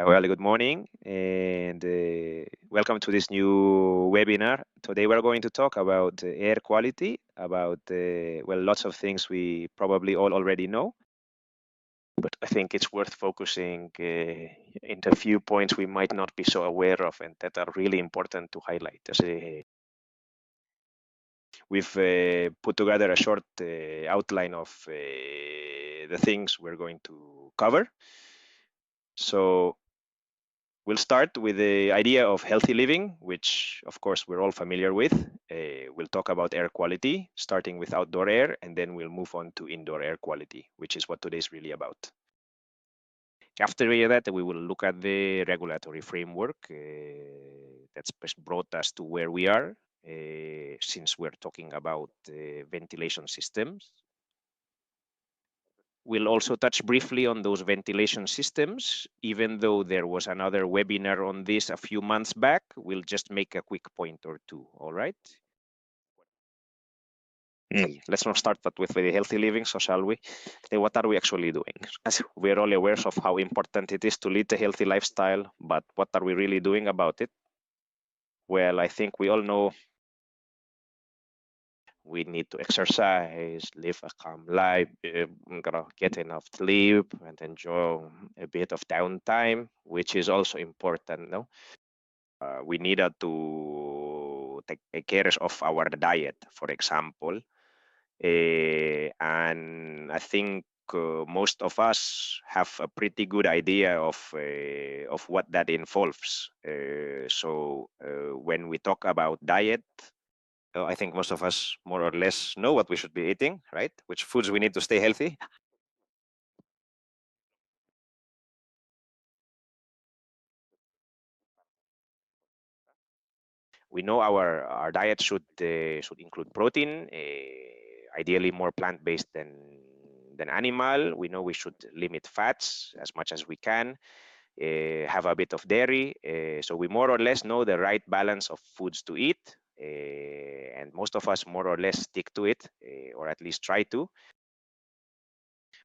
Well, good morning and welcome to this new webinar. Today we're going to talk about air quality, about, well, lots of things we probably all already know. But I think it's worth focusing into a few points we might not be so aware of and that are really important to highlight. We've put together a short outline of the things we're going to cover. So we'll start with the idea of healthy living, which of course we're all familiar with. We'll talk about air quality, starting with outdoor air, and then we'll move on to indoor air quality, which is what today is really about. After that, we will look at the regulatory framework that's brought us to where we are, since we're talking about ventilation systems. We'll also touch briefly on those ventilation systems, even though there was another webinar on this a few months back. We'll just make a quick point or two, all right? Let's not start that with the healthy living, so shall we? What are we actually doing? As we're all aware of how important it is to lead a healthy lifestyle, but what are we really doing about it? Well, I think we all know we need to exercise, live a calm life, get enough sleep, and enjoy a bit of downtime, which is also important. No, we needed to take care of our diet, for example, and I think most of us have a pretty good idea of what that involves. So when we talk about diet, I think most of us more or less know what we should be eating, right? Which foods we need to stay healthy. We know our diet should include protein, ideally more plant-based than animal. We know we should limit fats as much as we can, have a bit of dairy. So we more or less know the right balance of foods to eat, and most of us more or less stick to it, or at least try to.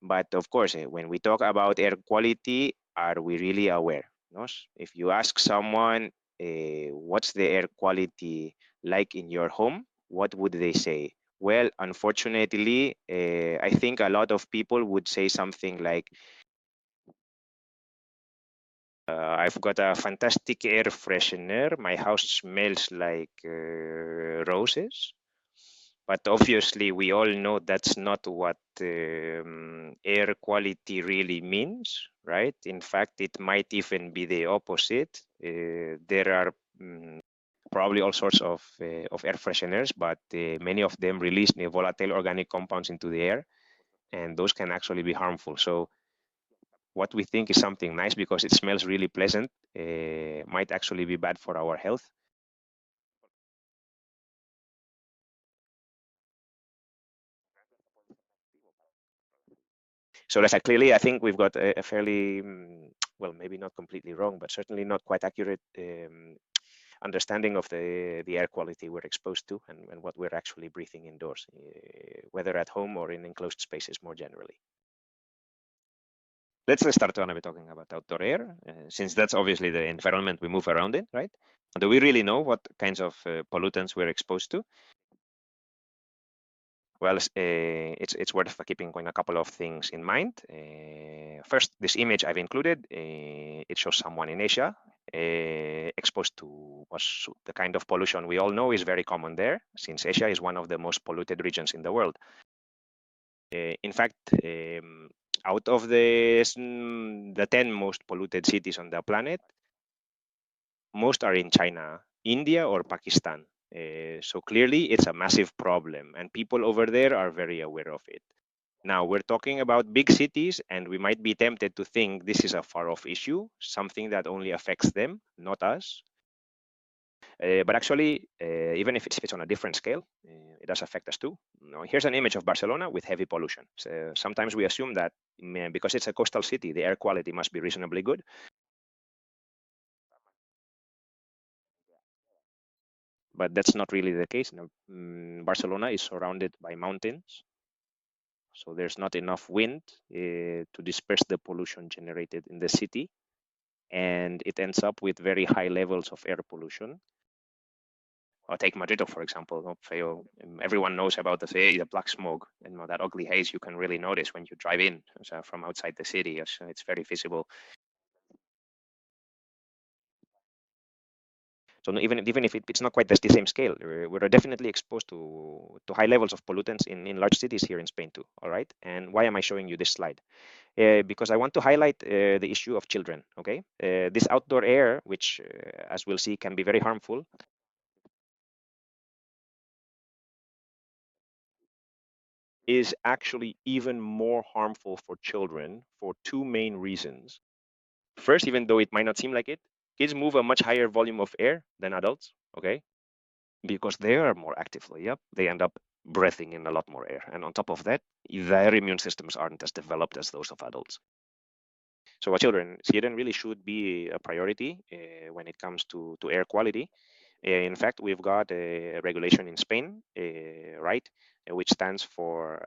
But of course, when we talk about air quality, are we really aware? No? If you ask someone, what's the air quality like in your home, what would they say? Well, unfortunately, I think a lot of people would say something like, I've got a fantastic air freshener. My house smells like roses. But obviously, we all know that's not what air quality really means, right? In fact, it might even be the opposite. There are probably all sorts of air fresheners, but many of them release volatile organic compounds into the air, and those can actually be harmful. So what we think is something nice because it smells really pleasant might actually be bad for our health. So that's clearly, I think we've got a fairly, well, maybe not completely wrong, but certainly not quite accurate understanding of the air quality we're exposed to and what we're actually breathing indoors, whether at home or in enclosed spaces more generally. Let's start on talking about outdoor air, since that's obviously the environment we move around in, right? Do we really know what kinds of pollutants we're exposed to? Well, it's worth keeping a couple of things in mind. First, this image I've included, it shows someone in Asia exposed to the kind of pollution we all know is very common there, since Asia is one of the most polluted regions in the world. In fact, out of the 10 most polluted cities on the planet, most are in China, India, or Pakistan. So clearly, it's a massive problem, and people over there are very aware of it. Now, we're talking about big cities, and we might be tempted to think this is a far-off issue, something that only affects them, not us. But actually, even if it's on a different scale, it does affect us too. Now, here's an image of Barcelona with heavy pollution. So sometimes we assume that because it's a coastal city, the air quality must be reasonably good. But that's not really the case. Now, Barcelona is surrounded by mountains, so there's not enough wind to disperse the pollution generated in the city. and it ends up with very high levels of air pollution. Or take Madrid, for example. Everyone knows about the black smoke and that ugly haze you can really notice when you drive in from outside the city. It's very visible. So even if it's not quite the same scale, we're definitely exposed to high levels of pollutants in large cities here in Spain too. All right. And why am I showing you this slide? Because I want to highlight the issue of children. Okay. This outdoor air, which as we'll see, can be very harmful, is actually even more harmful for children for two main reasons. First, even though it might not seem like it, kids move a much higher volume of air than adults, okay? Because they are more actively, yep, they end up breathing in a lot more air. And on top of that, their immune systems aren't as developed as those of adults. So children really should be a priority when it comes to air quality. In fact, we've got a regulation in Spain, right, which stands for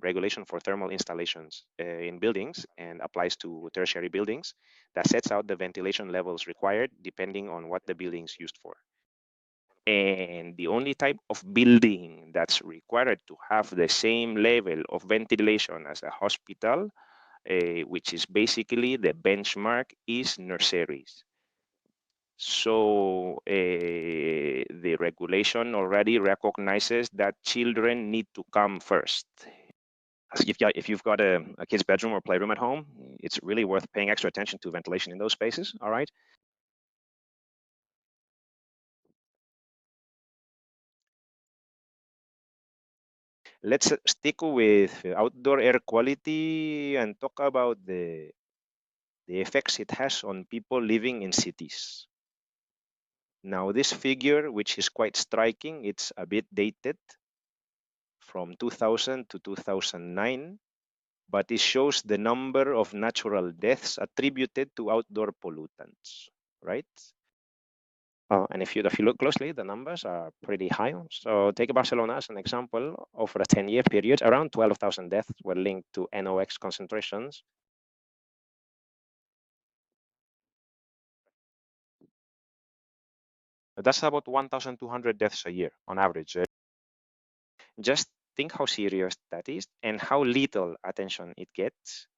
Regulation for Thermal Installations in Buildings and applies to tertiary buildings, that sets out the ventilation levels required depending on what the building is used for. And the only type of building that's required to have the same level of ventilation as a hospital, which is basically the benchmark, is nurseries. So the regulation already recognizes that children need to come first. If you've got a kid's bedroom or playroom at home, it's really worth paying extra attention to ventilation in those spaces, all right? Let's stick with outdoor air quality and talk about the effects it has on people living in cities. Now, this figure, which is quite striking, it's a bit dated from 2000 to 2009, but it shows the number of natural deaths attributed to outdoor pollutants, right? And if you look closely, the numbers are pretty high. So take Barcelona as an example. Over a 10-year period, around 12,000 deaths were linked to NOx concentrations. That's about 1,200 deaths a year on average. Just think how serious that is and how little attention it gets.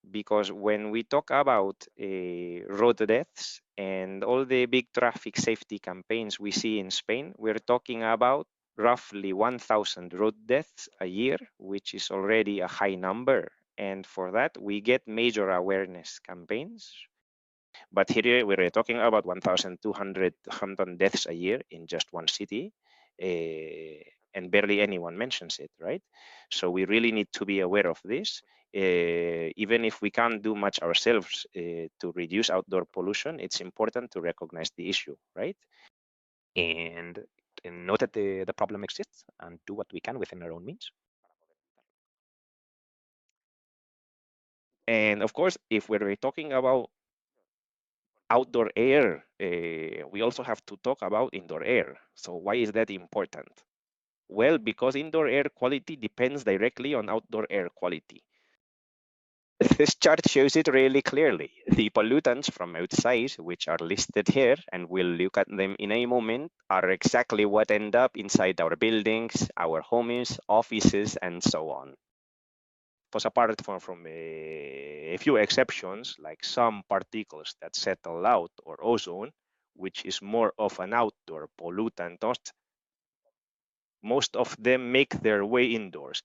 Because when we talk about road deaths and all the big traffic safety campaigns we see in Spain, we're talking about roughly 1,000 road deaths a year, which is already a high number. And for that, we get major awareness campaigns. But here we're talking about 1,200 deaths a year in just one city. And barely anyone mentions it, right? So we really need to be aware of this. Even if we can't do much ourselves to reduce outdoor pollution, it's important to recognize the issue, right? And, and note that the problem exists and do what we can within our own means. And of course, if we're talking about outdoor air, we also have to talk about indoor air. So why is that important? Well, because indoor air quality depends directly on outdoor air quality. This chart shows it really clearly. The pollutants from outside, which are listed here, and we'll look at them in a moment, are exactly what end up inside our buildings, our homes, offices, and so on. But apart from a few exceptions, like some particles that settle out or ozone, which is more of an outdoor pollutant, most of them make their way indoors.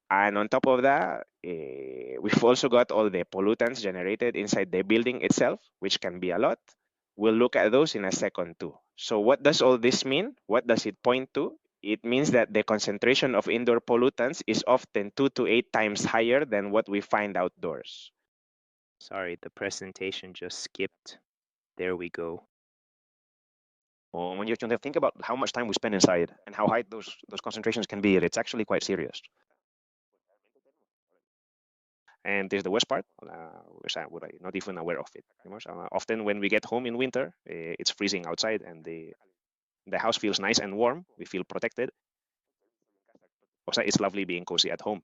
And on top of that, we've also got all the pollutants generated inside the building itself, which can be a lot. We'll look at those in a second too. So what does all this mean? What does it point to? It means that the concentration of indoor pollutants is often 2 to 8 times higher than what we find outdoors. Sorry, the presentation just skipped. There we go. Well, when you think about how much time we spend inside and how high those concentrations can be, it's actually quite serious. And there's the worst part, which I'm not even aware of it anymore. So, often when we get home in winter, it's freezing outside and the house feels nice and warm. We feel protected. Also, it's lovely being cozy at home.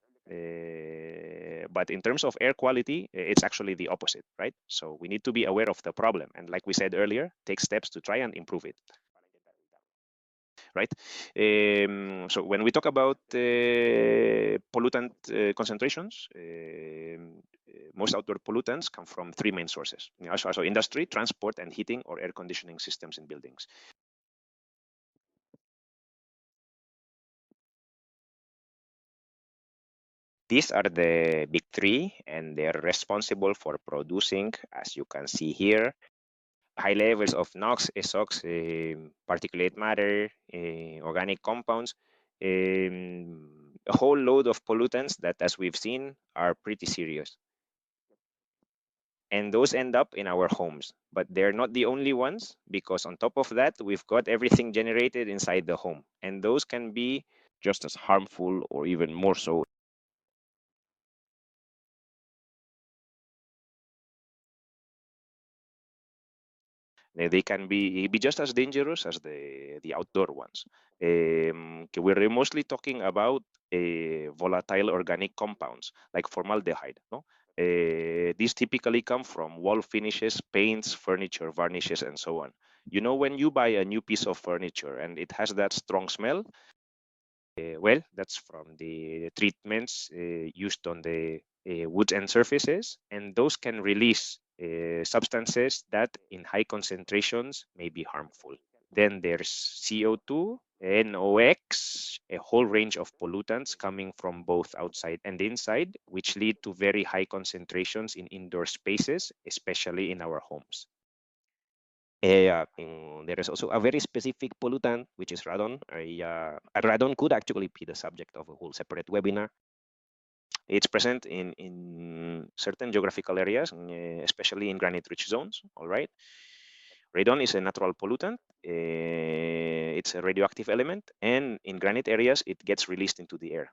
But in terms of air quality, it's actually the opposite, right? So we need to be aware of the problem. And like we said earlier, take steps to try and improve it. Right? So when we talk about pollutant concentrations, most outdoor pollutants come from three main sources. So industry, transport, and heating or air conditioning systems in buildings. These are the big three, and they're responsible for producing, as you can see here, high levels of NOx, SOx, particulate matter, organic compounds, a whole load of pollutants that, as we've seen, are pretty serious. And those end up in our homes. But they're not the only ones, because on top of that, we've got everything generated inside the home. And those can be just as harmful or even more so. They can be just as dangerous as the outdoor ones. We're mostly talking about volatile organic compounds like formaldehyde. No? These typically come from wall finishes, paints, furniture, varnishes, and so on. You know, when you buy a new piece of furniture and it has that strong smell, well, that's from the treatments used on the woods and surfaces, and those can release substances that in high concentrations may be harmful. Then there's CO2, NOx, a whole range of pollutants coming from both outside and inside, which lead to very high concentrations in indoor spaces, especially in our homes. There is also a very specific pollutant, which is radon. Radon could actually be the subject of a whole separate webinar. It's present in certain geographical areas, especially in granite-rich zones, all right? Radon is a natural pollutant. It's a radioactive element, and in granite areas, it gets released into the air.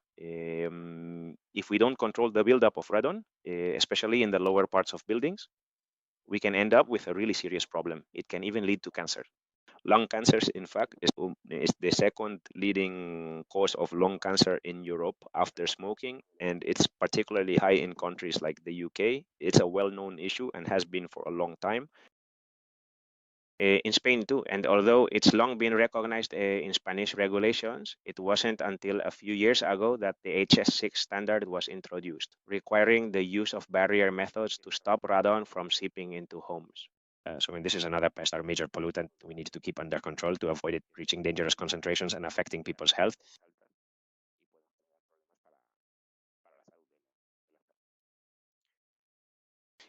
If we don't control the buildup of radon, especially in the lower parts of buildings, we can end up with a really serious problem. It can even lead to cancer. Lung cancer, in fact, is the second leading cause of lung cancer in Europe after smoking, and it's particularly high in countries like the UK. It's a well-known issue and has been for a long time. In Spain too, and although it's long been recognized in Spanish regulations, it wasn't until a few years ago that the HS6 standard was introduced, requiring the use of barrier methods to stop radon from seeping into homes. So this is another pest, our major pollutant we need to keep under control to avoid it reaching dangerous concentrations and affecting people's health.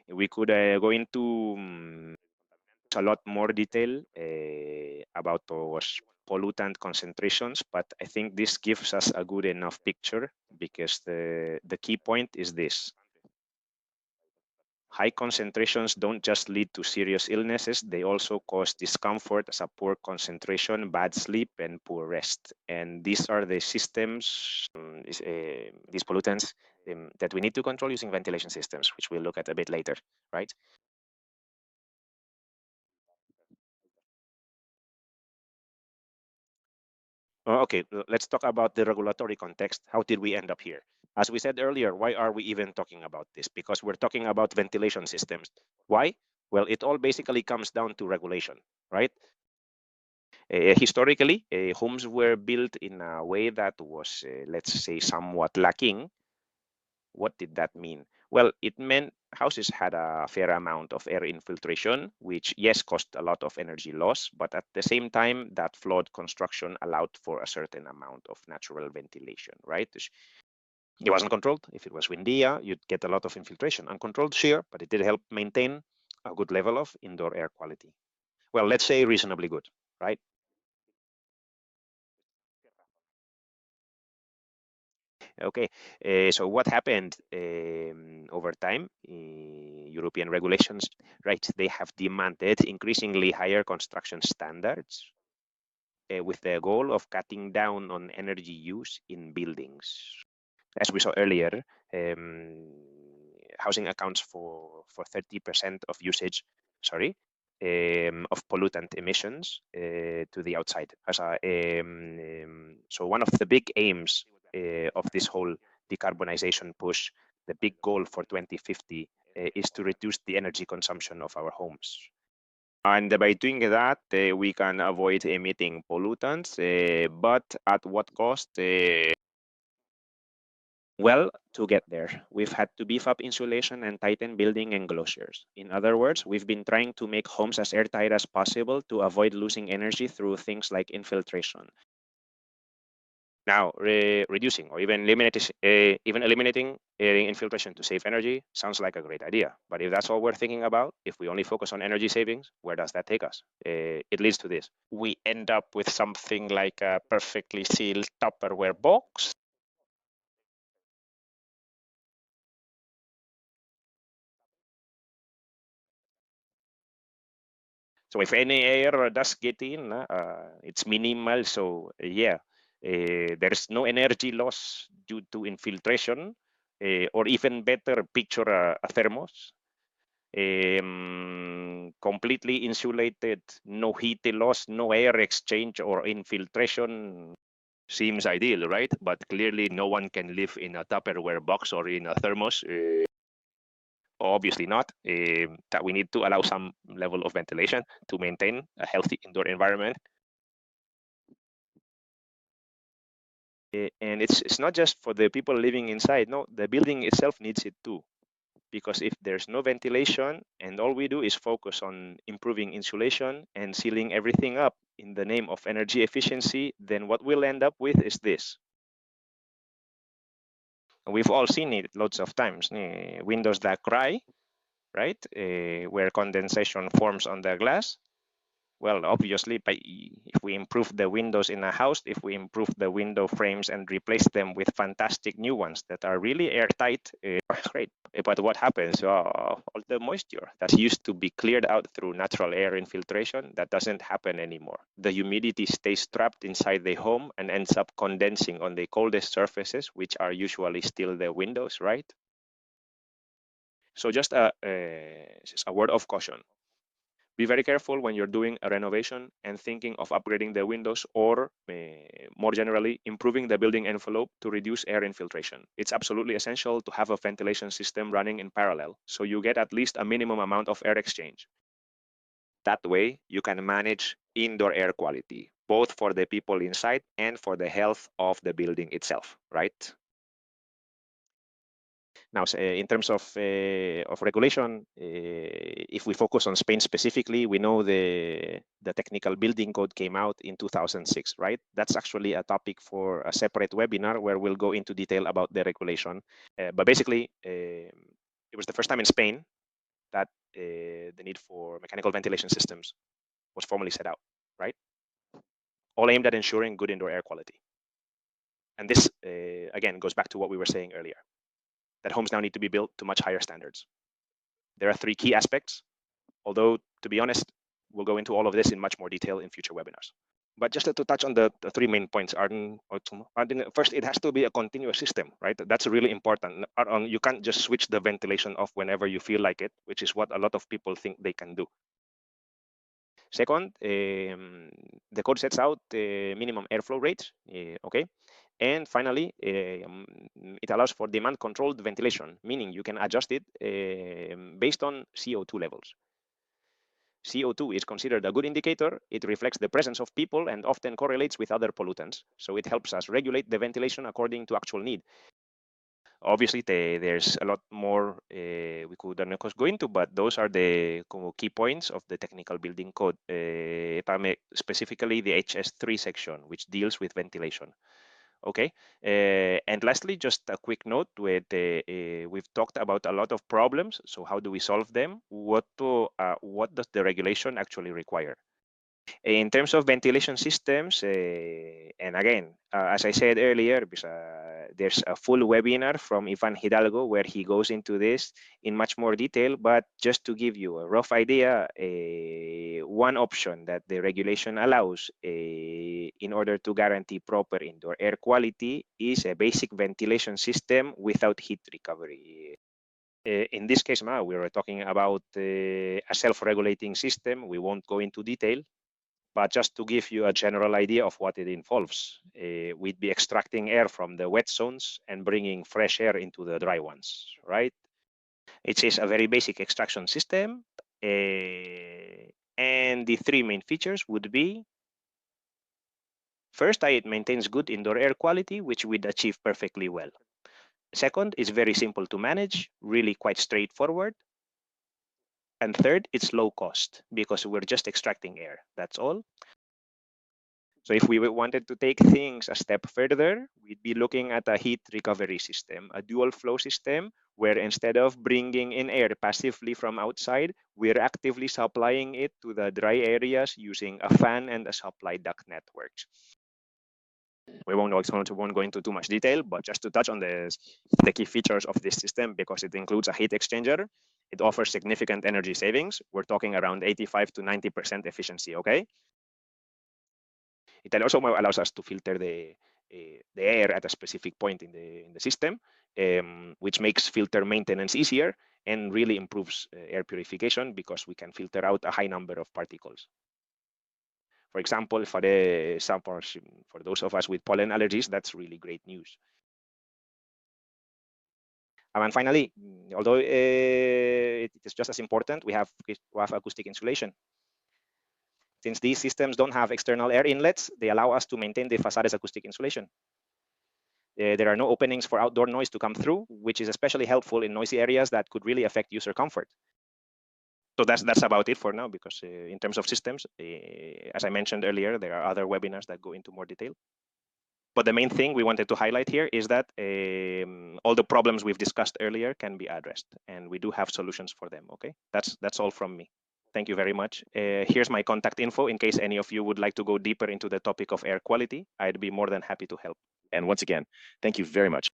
We could go into a lot more detail about those pollutant concentrations, but I think this gives us a good enough picture, because the key point is this. High concentrations don't just lead to serious illnesses, they also cause discomfort as a poor concentration, bad sleep, and poor rest. And these are the systems, these pollutants, that we need to control using ventilation systems, which we'll look at a bit later, right? Okay, let's talk about the regulatory context. How did we end up here? As we said earlier, why are we even talking about this? Because we're talking about ventilation systems. Why? Well, it all basically comes down to regulation, right? Historically, homes were built in a way that was, let's say, somewhat lacking. What did that mean? Well, it meant houses had a fair amount of air infiltration, which, yes, caused a lot of energy loss, but at the same time, that flawed construction allowed for a certain amount of natural ventilation, right? It wasn't controlled. If it was windy, you'd get a lot of infiltration. Uncontrolled, sure, but it did help maintain a good level of indoor air quality. Well, let's say reasonably good, right? Okay, so what happened over time? European regulations, right? They have demanded increasingly higher construction standards with the goal of cutting down on energy use in buildings. As we saw earlier, housing accounts for 30% of usage, sorry, of pollutant emissions to the outside. So one of the big aims of this whole decarbonization push the big goal for 2050 is to reduce the energy consumption of our homes. And by doing that, we can avoid emitting pollutants, but at what cost? Well, to get there, we've had to beef up insulation and tighten building enclosures. In other words, we've been trying to make homes as airtight as possible to avoid losing energy through things like infiltration. Now, reducing or even eliminating infiltration to save energy sounds like a great idea. But if that's all we're thinking about, if we only focus on energy savings, where does that take us? It leads to this. We end up with something like a perfectly sealed Tupperware box. So if any air does get in, it's minimal. So yeah, there's no energy loss due to infiltration, or even better, picture a thermos, completely insulated, no heat loss, no air exchange or infiltration. Seems ideal, right? But clearly no one can live in a Tupperware box or in a thermos. Obviously not. That we need to allow some level of ventilation to maintain a healthy indoor environment. And it's not just for the people living inside. No, the building itself needs it too. Because if there's no ventilation and all we do is focus on improving insulation and sealing everything up in the name of energy efficiency, then what we'll end up with is this. We've all seen it lots of times. Windows that cry, right? Where condensation forms on the glass. Well, obviously, if we improve the windows in a house, if we improve the window frames and replace them with fantastic new ones that are really airtight, great. But what happens? All the moisture that used to be cleared out through natural air infiltration, that doesn't happen anymore. The humidity stays trapped inside the home and ends up condensing on the coldest surfaces, which are usually still the windows, right? So just a word of caution. Be very careful when you're doing a renovation and thinking of upgrading the windows or, more generally, improving the building envelope to reduce air infiltration. It's absolutely essential to have a ventilation system running in parallel, so you get at least a minimum amount of air exchange. That way, you can manage indoor air quality, both for the people inside and for the health of the building itself, right? Now, in terms of regulation, if we focus on Spain specifically, we know the technical building code came out in 2006, right? That's actually a topic for a separate webinar where we'll go into detail about the regulation. But basically, it was the first time in Spain that the need for mechanical ventilation systems was formally set out, right? All aimed at ensuring good indoor air quality. And this, again, goes back to what we were saying earlier, that homes now need to be built to much higher standards. There are three key aspects, although, to be honest, we'll go into all of this in much more detail in future webinars. But just to touch on the three main points, Arden, first, it has to be a continuous system, right? That's really important. You can't just switch the ventilation off whenever you feel like it, which is what a lot of people think they can do. Second, the code sets out minimum airflow rates, okay? And finally, it allows for demand-controlled ventilation, meaning you can adjust it based on CO2 levels. CO2 is considered a good indicator. It reflects the presence of people and often correlates with other pollutants. So it helps us regulate the ventilation according to actual need. Obviously, there's a lot more we could go into, but those are the key points of the technical building code, specifically the HS3 section, which deals with ventilation. Okay, and lastly, just a quick note with we've talked about a lot of problems. So how do we solve them? What does the regulation actually require? In terms of ventilation systems, and again, as I said earlier, there's a full webinar from Ivan Hidalgo where he goes into this in much more detail, but just to give you a rough idea, one option that the regulation allows in order to guarantee proper indoor air quality is a basic ventilation system without heat recovery. In this case, we were talking about a self-regulating system. We won't go into detail, But just to give you a general idea of what it involves, we'd be extracting air from the wet zones and bringing fresh air into the dry ones, right? It is a very basic extraction system. And the three main features would be, first, it maintains good indoor air quality, which we'd achieve perfectly well. Second, it's very simple to manage, really quite straightforward. And third, it's low cost because we're just extracting air. That's all. So if we wanted to take things a step further, we'd be looking at a heat recovery system, a dual flow system, where instead of bringing in air passively from outside, we're actively supplying it to the dry areas using a fan and a supply duct networks. We won't go into too much detail, but just to touch on the key features of this system, because it includes a heat exchanger, it offers significant energy savings. We're talking around 85 to 90% efficiency, okay? It also allows us to filter the air at a specific point in the system, which makes filter maintenance easier and really improves air purification because we can filter out a high number of particles. For example, for those of us with pollen allergies, that's really great news. And finally, although it is just as important, we have acoustic insulation. Since these systems don't have external air inlets, they allow us to maintain the facade's acoustic insulation. There are no openings for outdoor noise to come through, which is especially helpful in noisy areas that could really affect user comfort. So that's about it for now, because in terms of systems, as I mentioned earlier, there are other webinars that go into more detail. But the main thing we wanted to highlight here is that all the problems we've discussed earlier can be addressed, and we do have solutions for them. Okay, that's all from me. Thank you very much. Here's my contact info in case any of you would like to go deeper into the topic of air quality. I'd be more than happy to help. And once again, thank you very much.